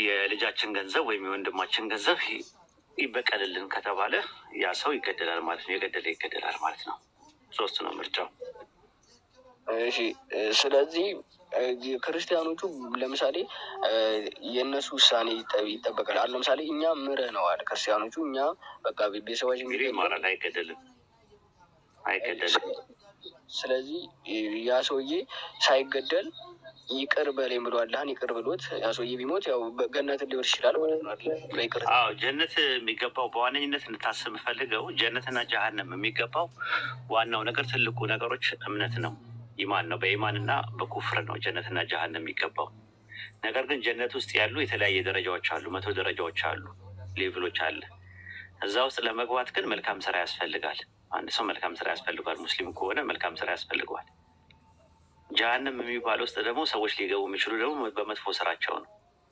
የልጃችን ገንዘብ ወይም የወንድማችን ገንዘብ ይበቀልልን ከተባለ ያ ሰው ይገደላል ማለት ነው። የገደለ ይገደላል ማለት ነው። ሶስት ነው ምርጫው። እሺ፣ ስለዚህ ክርስቲያኖቹ ለምሳሌ የእነሱ ውሳኔ ይጠበቃል። አሁን ለምሳሌ እኛ ምረነዋል ክርስቲያኖቹ፣ እኛ በቃ ቤተሰባችን ይማራል፣ አይገደልም። ስለዚህ ያ ሰውዬ ሳይገደል ይቅር በለኝ ብሎ አላህን ይቅር ብሎት ያ ሰውዬ ቢሞት ያው ገነት ሊወርስ ይችላል ማለት ነው። ጀነት የሚገባው በዋነኝነት እንድታስብ የምፈልገው ጀነትና ጀሀነም የሚገባው ዋናው ነገር ትልቁ ነገሮች እምነት ነው፣ ኢማን ነው። በኢማንና በኩፍር ነው ጀነትና ጀሀነም የሚገባው። ነገር ግን ጀነት ውስጥ ያሉ የተለያየ ደረጃዎች አሉ፣ 100 ደረጃዎች አሉ፣ ሌቭሎች አለ። እዛ ውስጥ ለመግባት ግን መልካም ስራ ያስፈልጋል። አንድ ሰው መልካም ስራ ያስፈልገዋል። ሙስሊም ከሆነ መልካም ስራ ያስፈልገዋል። ጀሀነም የሚባል ውስጥ ደግሞ ሰዎች ሊገቡ የሚችሉ ደግሞ በመጥፎ ስራቸው ነው።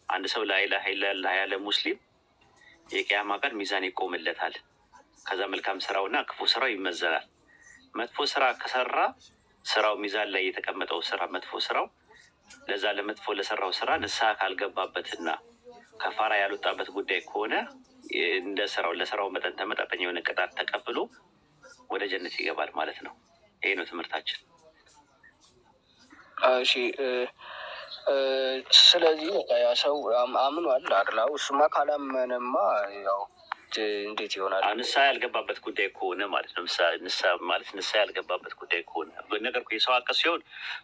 አንድ ሰው ላኢላሀ ኢለላህ ያለ ሙስሊም የቂያማ ቀን ሚዛን ይቆምለታል። ከዛ መልካም ስራውና ክፉ ስራው ይመዘናል። መጥፎ ስራ ከሰራ ስራው ሚዛን ላይ የተቀመጠው ስራ መጥፎ ስራው ለዛ ለመጥፎ ለሰራው ስራ ንስሐ ካልገባበትና ከፋራ ያልወጣበት ጉዳይ ከሆነ እንደ ስራው ለስራው መጠን ተመጣጣኝ የሆነ ቅጣት ተቀብሎ ወደ ጀነት ይገባል ማለት ነው። ይሄ ነው ትምህርታችን። እሺ፣ ስለዚህ ያ ሰው አምኗል አይደል? እሱማ ካላመነማ ያው እንዴት ይሆናል? ንስሐ ያልገባበት ጉዳይ ከሆነ ማለት ነው። ንስሐ ያልገባበት ጉዳይ ከሆነ ነገር የሰው ሀቅ ሲሆን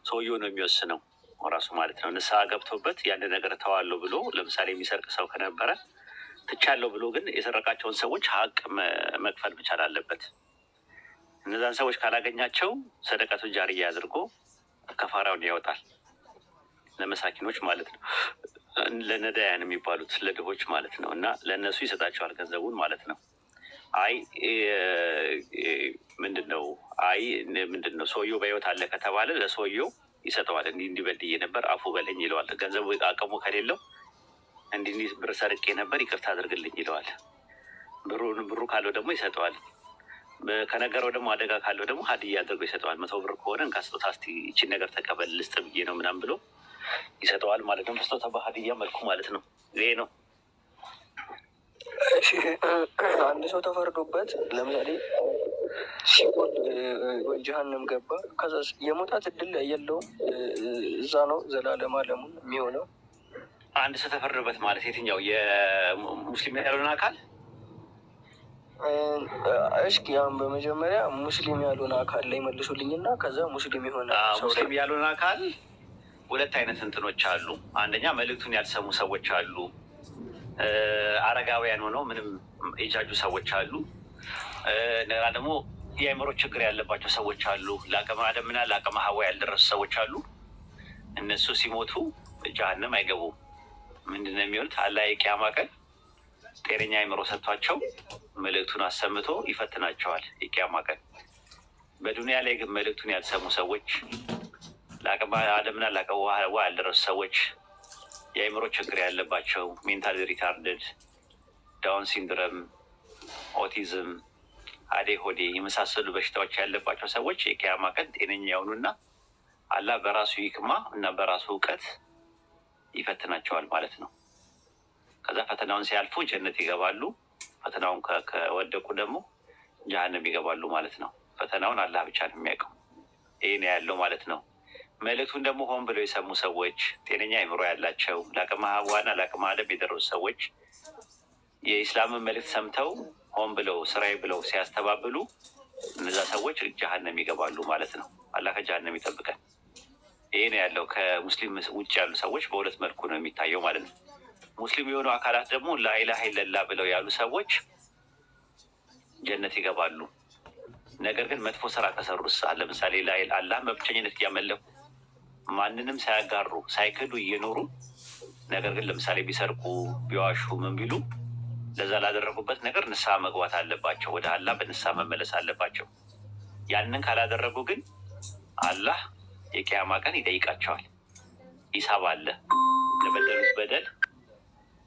ሰውየው ነው የሚወስነው ራሱ ማለት ነው። ንስሐ ገብቶበት ያን ነገር ተዋለሁ ብሎ ለምሳሌ የሚሰርቅ ሰው ከነበረ ትቻለሁ ብሎ ግን የሰረቃቸውን ሰዎች ሀቅ መክፈል መቻል አለበት። እነዛን ሰዎች ካላገኛቸው ሰደቀቱን ጃርያ አድርጎ ከፋራውን ያወጣል። ለመሳኪኖች ማለት ነው፣ ለነዳያን የሚባሉት ለድሆች ማለት ነው። እና ለእነሱ ይሰጣቸዋል ገንዘቡን ማለት ነው። ምንድን ነው ሰውየው በህይወት አለ ከተባለ ለሰውየው ይሰጠዋል። እንዲህ በድዬ ነበር አፉ በለኝ ይለዋል። ገንዘቡ አቅሙ ከሌለው እንዲህ ብር ሰርቄ ነበር ይቅርታ አድርግልኝ ይለዋል። ብሩ ካለው ደግሞ ይሰጠዋል። ከነገረው ደግሞ አደጋ ካለው ደግሞ ሀዲያ አድርጎ ይሰጠዋል። 100 ብር ከሆነ እንካስጦታ እስኪ ይቺን ነገር ተቀበል ልስጥ ብዬ ነው ምናምን ብሎ ይሰጠዋል ማለት ነው። በስጦታ በሀዲያ መልኩ ማለት ነው። ይሄ ነው። አንድ ሰው ተፈርዶበት ለምሳሌ ሲኦል ጀሀነም ገባ። ከዛ የመውጣት እድል የለውም። እዛ ነው ዘላለም አለሙን የሚሆነው። አንድ ሰው ተፈርዶበት ማለት የትኛው የሙስሊም ያልሆነ አካል? እስኪ አሁን በመጀመሪያ ሙስሊም ያልሆነ አካል ላይ መልሱልኝና ከዛ ሙስሊም የሆነ ሙስሊም ያልሆነ አካል ሁለት አይነት እንትኖች አሉ። አንደኛ መልእክቱን ያልሰሙ ሰዎች አሉ። አረጋውያን ሆነው ምንም የጃጁ ሰዎች አሉ። እንደገና ደግሞ የአእምሮ ችግር ያለባቸው ሰዎች አሉ። ለአቅመ አደምና ለአቅመ ሐዋ ያልደረሱ ሰዎች አሉ። እነሱ ሲሞቱ ጀሀነም አይገቡም። ምንድን ነው የሚሆኑት? አላህ የቂያማ ቀን ጤነኛ አእምሮ ሰጥቷቸው መልእክቱን አሰምቶ ይፈትናቸዋል የቂያማ ቀን። በዱንያ ላይ ግን መልእክቱን ያልሰሙ ሰዎች፣ ለአቅመ አደምና ለአቅመ ሐዋ ያልደረሱ ሰዎች፣ የአእምሮ ችግር ያለባቸው ሜንታል ሪታርድድ፣ ዳውን ሲንድረም፣ ኦቲዝም፣ አዴሆዴ የመሳሰሉ በሽታዎች ያለባቸው ሰዎች የቂያማ ቀን ጤነኛ የሆኑና አላህ በራሱ ይክማ እና በራሱ እውቀት ይፈትናቸዋል ማለት ነው። ከዛ ፈተናውን ሲያልፉ ጀነት ይገባሉ። ፈተናውን ከወደቁ ደግሞ ጀሃነም ይገባሉ ማለት ነው። ፈተናውን አላህ ብቻ ነው የሚያውቀው። ይሄ ነው ያለው ማለት ነው። መልእክቱን ደግሞ ሆን ብለው የሰሙ ሰዎች፣ ጤነኛ አይምሮ ያላቸው፣ ለአቅመ ሐዋና ለአቅመ አደም የደረሱ ሰዎች የኢስላምን መልእክት ሰምተው ሆን ብለው ስራዬ ብለው ሲያስተባብሉ እነዛ ሰዎች ጀሃነም ይገባሉ ማለት ነው። አላህ ከጀሃነም ይጠብቀን። ይሄ ነው ያለው። ከሙስሊም ውጭ ያሉ ሰዎች በሁለት መልኩ ነው የሚታየው ማለት ነው። ሙስሊም የሆኑ አካላት ደግሞ ላኢላሃ ኢለላህ ብለው ያሉ ሰዎች ጀነት ይገባሉ። ነገር ግን መጥፎ ስራ ከሰሩስ፣ ለምሳሌ አላህ በብቸኝነት እያመለኩ ማንንም ሳያጋሩ ሳይክዱ እየኖሩ ነገር ግን ለምሳሌ ቢሰርቁ ቢዋሹ ምን ቢሉ ለዛ ላደረጉበት ነገር ንስሐ መግባት አለባቸው። ወደ አላህ በንስሐ መመለስ አለባቸው። ያንን ካላደረጉ ግን አላህ የቂያማ ቀን ይጠይቃቸዋል። ሂሳብ አለ። ለበደሉት በደል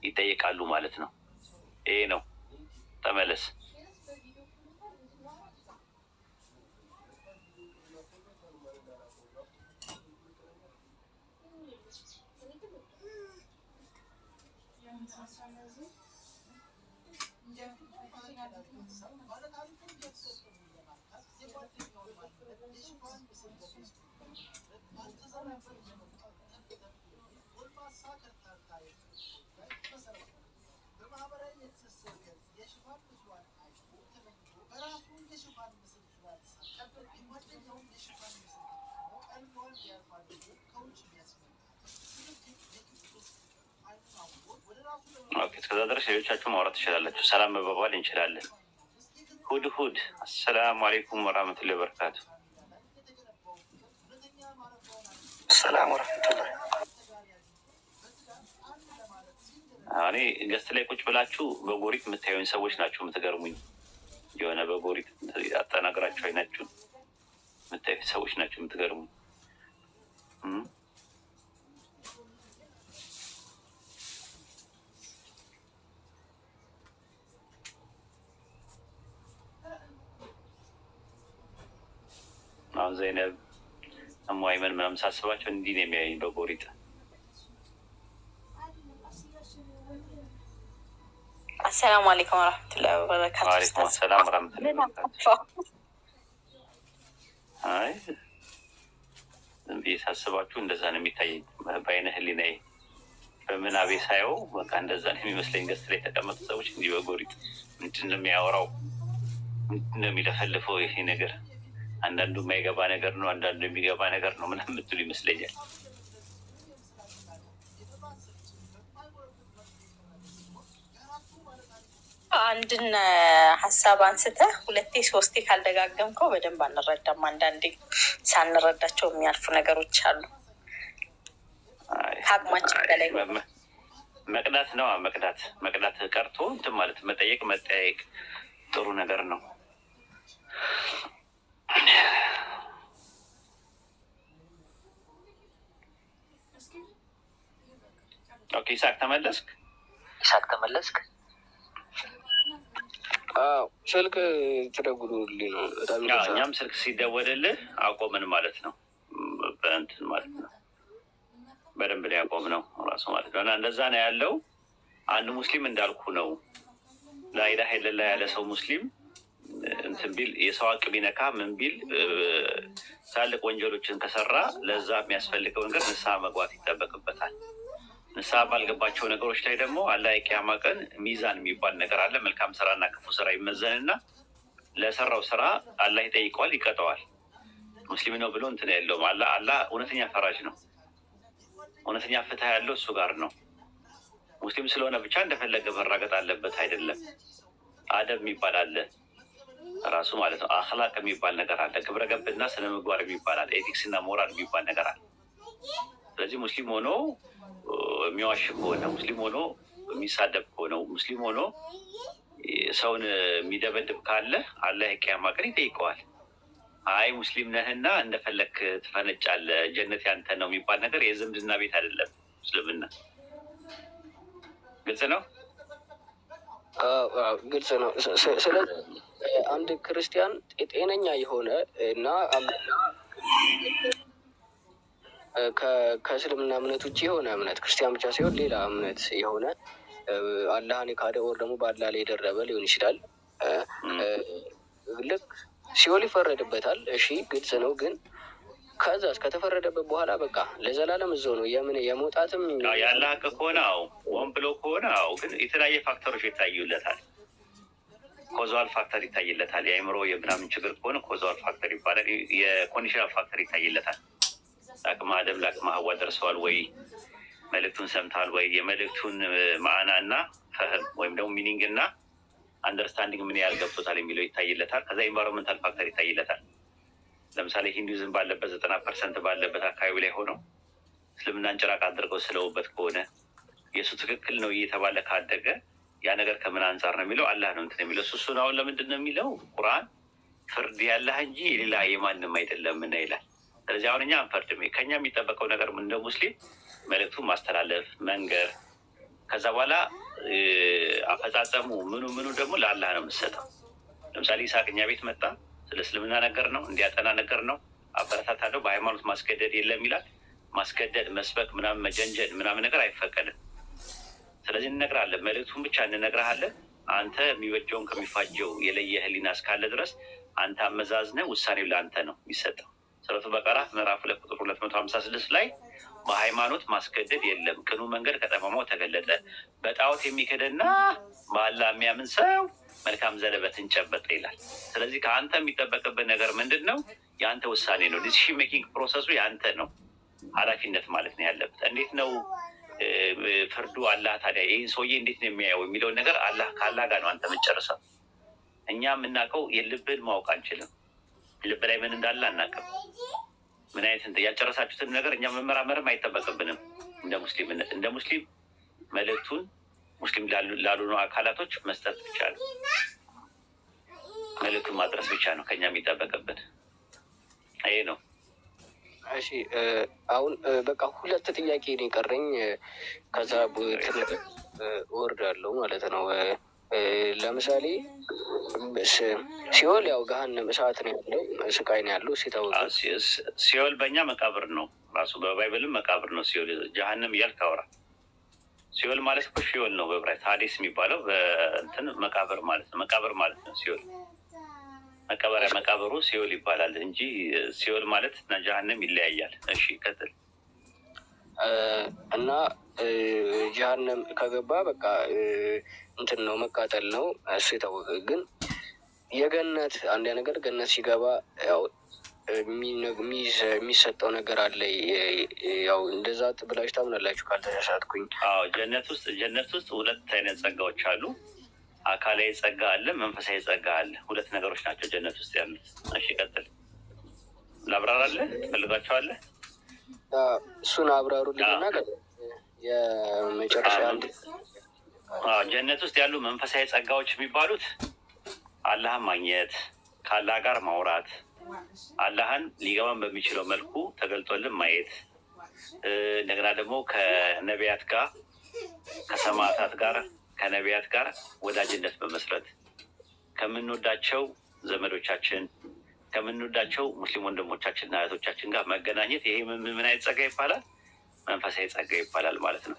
ይጠየቃሉ ማለት ነው። ይሄ ነው። ተመለስ። እስከዛ ድረስ ሌሎቻችሁ ማውራት ትችላላችሁ። ሰላም መባባል እንችላለን። ሁድ አሰላሙ አለይኩም ወራህመቱላሂ ወበረካቱ። ሰላም ወራህመቱላሂ። እኔ ገስት ላይ ቁጭ ብላችሁ በጎሪጥ የምታዩኝ ሰዎች ናችሁ የምትገርሙኝ። የሆነ በጎሪጥ አጠናግራችሁ አይናችሁ የምታዩኝ ሰዎች ናችሁ የምትገርሙኝ። አሁን ዘይነብ እሟይመን ምናምን ሳስባቸው እንዲህ ነው የሚያዩኝ በጎሪጥ። አሰላሙ አለይኩም ወረህመቱላሂ ወበረካቱ። ወአለይኩም ሰላም ወረህመቱላሂ ወበረካቱ። አይ ዝም ብዬ ሳስባችሁ እንደዛ ነው የሚታየኝ በአይነ ህሊናዬ። በምናቤ ሳየው በቃ እንደዛ ነው የሚመስለኝ። ገስት ላይ የተቀመጡ ሰዎች እንዲህ በጎሪጥ ምንድን ነው የሚያወራው? ምንድን ነው የሚለፈልፈው ይሄ ነገር? አንዳንዱ የማይገባ ነገር ነው፣ አንዳንዱ የሚገባ ነገር ነው ምናምን የምትሉ ይመስለኛል። አንድን ሀሳብ አንስተህ ሁለቴ ሶስቴ ካልደጋገምከው በደንብ አንረዳም። አንዳንዴ ሳንረዳቸው የሚያልፉ ነገሮች አሉ። ከአቅማችን በላይ መቅዳት ነው። መቅዳት ቀርቶ እንትን ማለት መጠየቅ፣ መጠያየቅ ጥሩ ነገር ነው። ኦኬ፣ ይሳቅ ተመለስክ? ስልክ ትደውሉልኝ ነው። እኛም ስልክ ሲደወልልህ አቆምን ማለት ነው። በእንትን ማለት ነው። በደንብ ላይ አቆምነው ራሱ ማለት ነው። እና እንደዛ ነው ያለው። አንድ ሙስሊም እንዳልኩ ነው። ላኢላሃ ኢለላህ ያለ ሰው ሙስሊም እንትን ቢል የሰው ሀቅ ቢነካ ምን ቢል ትላልቅ ወንጀሎችን ከሰራ ለዛ የሚያስፈልገው ነገር ንስሐ መግባት ይጠበቅበታል። ንስሐ ባልገባቸው ነገሮች ላይ ደግሞ አላህ የቂያማ ቀን ሚዛን የሚባል ነገር አለ። መልካም ስራና ክፉ ስራ ይመዘንና ለሰራው ስራ አላህ ይጠይቀዋል፣ ይቀጠዋል። ሙስሊም ነው ብሎ እንትን የለውም። አላህ እውነተኛ ፈራጅ ነው። እውነተኛ ፍትህ ያለው እሱ ጋር ነው። ሙስሊም ስለሆነ ብቻ እንደፈለገ መራገጥ አለበት አይደለም። አደብ የሚባል አለ ራሱ ማለት ነው። አክላቅ የሚባል ነገር አለ። ግብረ ገብና ስነ ምግባር የሚባል አለ። ኤቲክስ እና ሞራል የሚባል ነገር አለ። ስለዚህ ሙስሊም ሆኖ የሚዋሽ ከሆነ፣ ሙስሊም ሆኖ የሚሳደብ ከሆነ፣ ሙስሊም ሆኖ ሰውን የሚደበድብ ካለ አላህ የቂያማ ቀን ይጠይቀዋል። አይ ሙስሊም ነህና እንደፈለክ ትፈነጫለህ፣ ጀነት ያንተ ነው የሚባል ነገር የዝምድና ቤት አይደለም እስልምና። ግልጽ ነው። ግልጽ ነው። ስለዚህ አንድ ክርስቲያን ጤነኛ የሆነ እና ከእስልምና እምነት ውጭ የሆነ እምነት ክርስቲያን ብቻ ሳይሆን ሌላ እምነት የሆነ አላህን የካደ ወር ደግሞ በአላህ ላይ የደረበ ሊሆን ይችላል። ልክ ሲኦል ይፈረድበታል። እሺ ግልጽ ነው። ግን ከዛ ከተፈረደበት በኋላ በቃ ለዘላለም እዛው ነው። የምን የመውጣትም ያለ ሀቅ ከሆነ ወን ብሎ ከሆነ ግን የተለያየ ፋክተሮች ይታዩለታል። ኮዛል ፋክተር ይታይለታል። የአእምሮ የምናምን ችግር ከሆነ ኮዛል ፋክተር ይባላል። የኮንዲሽናል ፋክተር ይታይለታል። ለአቅመ አደም ለአቅመ ሐዋ ደርሰዋል ወይ? መልእክቱን ሰምተዋል ወይ? የመልእክቱን ማዕና እና ፈህም ወይም ደግሞ ሚኒንግ እና አንደርስታንዲንግ ምን ያህል ገብቶታል የሚለው ይታይለታል። ከዛ ኢንቫይሮንመንታል ፋክተር ይታይለታል። ለምሳሌ ሂንዱይዝም ባለበት 90% ባለበት አካባቢ ላይ ሆነው እስልምናን ጭራቅ አድርገው ስለውበት ከሆነ የእሱ ትክክል ነው እየተባለ ካደገ ያ ነገር ከምን አንጻር ነው የሚለው አላህ ነው እንትን የሚለው እሱን። አሁን ለምንድን ነው የሚለው ቁርአን ፍርድ ያለህ እንጂ የሌላ የማንም አይደለም እና ይላል። ስለዚህ አሁን እኛ አንፈርድም። ከኛ የሚጠበቀው ነገር እንደ ሙስሊም መልእክቱን ማስተላለፍ መንገር፣ ከዛ በኋላ አፈጻጸሙ ምኑ ደግሞ ለአላህ ነው የምትሰጠው። ለምሳሌ ይስሐቅ እኛ ቤት መጣ፣ ስለ እስልምና ነገር ነው እንዲያጠና ነገር ነው፣ አበረታታለሁ። በሃይማኖት ማስገደድ የለም ይላል። ማስገደድ መስበክ ምናምን መጀንጀን ምናምን ነገር አይፈቀድም። ስለዚህ እንነግራለን፣ መልእክቱን ብቻ እንነግርሃለን። አንተ የሚበጀውን ከሚፋጀው የለየ ህሊና እስካለ ድረስ አንተ አመዛዝነህ ውሳኔው ለአንተ ነው የሚሰጠው። ሱረቱ በቀራ ምዕራፍ 2 ቁጥር 256 ላይ በሃይማኖት ማስገደድ የለም፣ ቅኑ መንገድ ከጠማማው ተገለጠ፣ በጣዖት የሚክድና በአላህ የሚያምን ሰው መልካም ዘለበትን ጨበጠ ይላል። ስለዚህ ከአንተ የሚጠበቅብህ ነገር ምንድን ነው? የአንተ ውሳኔ ነው። ዲሲሽን ሜኪንግ ፕሮሰሱ የአንተ ነው፣ ኃላፊነት ማለት ነው ያለበት። እንዴት ነው ፍርዱ? አላህ ታዲያ ይህን ሰውዬ እንዴት ነው የሚያየው የሚለውን ነገር ከአላህ ጋር ነው አንተ የምትጨርሰው። እኛ የምናውቀው የልብህን ማወቅ አንችልም። ልብ ላይ ምን እንዳለ አናውቅም። ምን አይነት ያልጨረሳችሁትን ነገር እኛ መመራመርም አይጠበቅብንም። እንደ ሙስሊም መልእክቱን ሙስሊም ላሉ አካላቶች መስጠት ብቻ ነው። መልእክቱን ማድረስ ብቻ ነው ከኛ የሚጠበቅብን። ይሄ ነው። እሺ አሁን በቃ 2 ጥያቄ ነው የቀረኝ። ከዛ እወርዳለሁ ማለት ነው። ለምሳሌ ሲኦል ያው ገሃነም እሳት ነው ያለው፣ ስቃይ ነው ያለው ሲታወቅ። ሲኦል በእኛ መቃብር ነው ራሱ፣ በባይብልም መቃብር ነው ሲኦል። ጀሃነም እያልክ አውራ። ሲኦል ማለት እኮ ሲኦል ነው በብራይት ሀዲስ የሚባለው በእንትን መቃብር ማለት ነው። መቃብር ማለት ነው ሲኦል። መቀበሪያ መቃብሩ ሲኦል ይባላል እንጂ ሲኦል ማለት እና ጀሃነም ይለያያል። እሺ ቀጥል። እና ጀሃነም ከገባ በቃ እንትን ነው መቃጠል ነው እሱ የታወቀ። ግን የገነት አንድ ነገር ገነት ሲገባ ያው የሚሰጠው ነገር አለ። ያው እንደዛ ብላችሁ ታምናላችሁ ካልተሳሳትኩኝ? አዎ ጀነት ውስጥ 2 አይነት ጸጋዎች አሉ። አካላዊ ጸጋ አለ፣ መንፈሳዊ ጸጋ አለ። 2 ነገሮች ናቸው ጀነት ውስጥ ያሉት። እሺ ቀጥል። ላብራራለህ ትፈልጋቸዋለህ? እሱን አብራሩልኝና የመጨረሻ አንድ ጀነት ውስጥ ያሉ መንፈሳዊ ጸጋዎች የሚባሉት አላህን ማግኘት፣ ከአላህ ጋር ማውራት፣ አላህን ሊገባን በሚችለው መልኩ ተገልጦልን ማየት፣ እንደገና ደግሞ ከነቢያት ጋር ከሰማዕታት ጋር ከነቢያት ጋር ወዳጅነት በመስረት ከምንወዳቸው ዘመዶቻችን ከምንወዳቸው ሙስሊም ወንድሞቻችንና እህቶቻችን ጋር መገናኘት፣ ይሄ ምን አይነት ጸጋ ይባላል? መንፈሳዊ ጸጋ ይባላል ማለት ነው።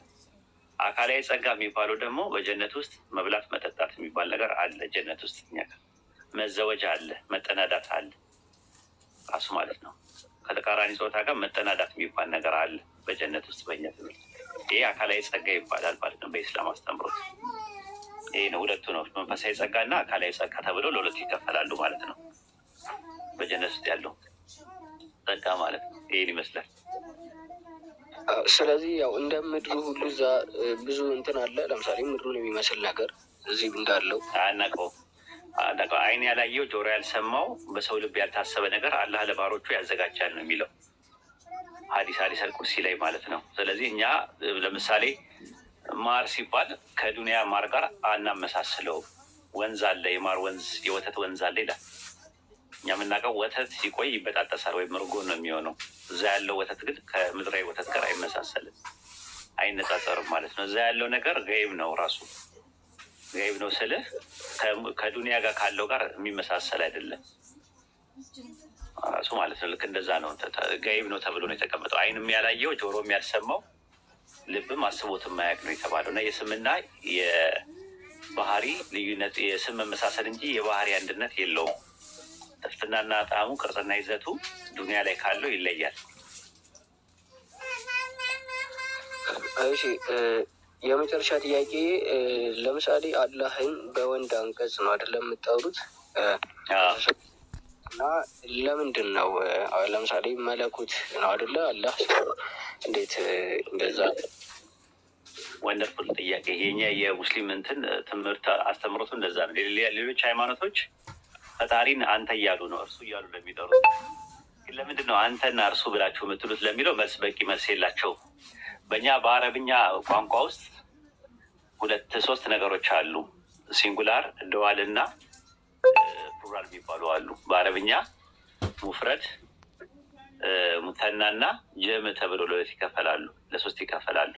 አካላዊ ጸጋ የሚባለው ደግሞ በጀነት ውስጥ መብላት መጠጣት የሚባል ነገር አለ። ጀነት ውስጥ እኛ ጋር መዘወጃ አለ፣ መጠናዳት አለ ራሱ ማለት ነው። ከተቃራኒ ጾታ ጋር መጠናዳት የሚባል ነገር አለ በጀነት ውስጥ በእኛ ትምህርት። ይሄ አካላዊ ጸጋ ይባላል ማለት ነው በኢስላም አስተምሮት። ይሄ ነው፣ 2 ነው። መንፈሳዊ ጸጋ እና አካላዊ ጸጋ ተብለው ለ2 ይከፈላሉ ማለት ነው በጀነት ውስጥ ያለው ጸጋ ማለት ነው። ይሄን ይመስላል። ስለዚህ ያው እንደ ምድሩ ሁሉ እዛ ብዙ እንትን አለ። ለምሳሌ ምድሩን የሚመስል ነገር እዚህ እንዳለው አናውቀው። አይን ያላየው ጆሮ ያልሰማው በሰው ልብ ያልታሰበ ነገር አላህ ለባሮቹ ያዘጋጃል ነው የሚለው ሐዲስ አልቁርሲ ላይ ማለት ነው። ስለዚህ እኛ ለምሳሌ ማር ሲባል ከዱንያ ማር ጋር አናመሳስለው። ወንዝ አለ፣ የማር ወንዝ፣ የወተት ወንዝ አለ ይላል። እኛ የምናውቀው ወተት ሲቆይ ይበጣጠሳል ወይም እርጎ ነው የሚሆነው። እዛ ያለው ወተት ግን ከምድራዊ ወተት ጋር አይመሳሰልም፣ አይነጻጸርም ማለት ነው። እዛ ያለው ነገር ገይብ ነው፣ ራሱ ገይብ ነው ስልህ ከዱንያ ጋር ካለው ጋር የሚመሳሰል አይደለም ራሱ ማለት ነው። ልክ እንደዛ ነው፣ ገይብ ነው ተብሎ ነው የተቀመጠው። አይንም ያላየው ጆሮም ያልሰማው ልብም አስቦት የማያውቅ ነው የተባለው እና የስምና የባህሪ ልዩነት የስም መመሳሰል እንጂ የባህሪ አንድነት የለውም። ጥፍጥናና ጣዕሙ ቅርጽና ይዘቱ ዱንያ ላይ ካለው ይለያል። እሺ የመጨረሻ ጥያቄ ለምሳሌ አላህን በወንድ አንቀጽ ነው አይደለም የምታወሩት? እና ለምንድን ነው ለምሳሌ መለኮት ነው አይደለ? አላህ እንዴት እንደዛ? ወንደርፉል ጥያቄ። የኛ የሙስሊም እንትን ትምህርት አስተምሮቱ እንደዛ ነው። ሌሎች ሃይማኖቶች ፈጣሪን አንተ እያሉ ነው እርሱ እያሉ ለሚጠሩት፣ ግን ለምንድን ነው አንተና እርሱ ብላችሁ የምትሉት ለሚለው መልስ በቂ መልስ የላቸው። በእኛ በአረብኛ ቋንቋ ውስጥ ሶስት ነገሮች አሉ። ሲንጉላር፣ ደዋል እና ፕሉራል የሚባሉ አሉ። በአረብኛ ሙፍረድ፣ ሙተና እና ጀም ተብሎ ለሶስት ይከፈላሉ።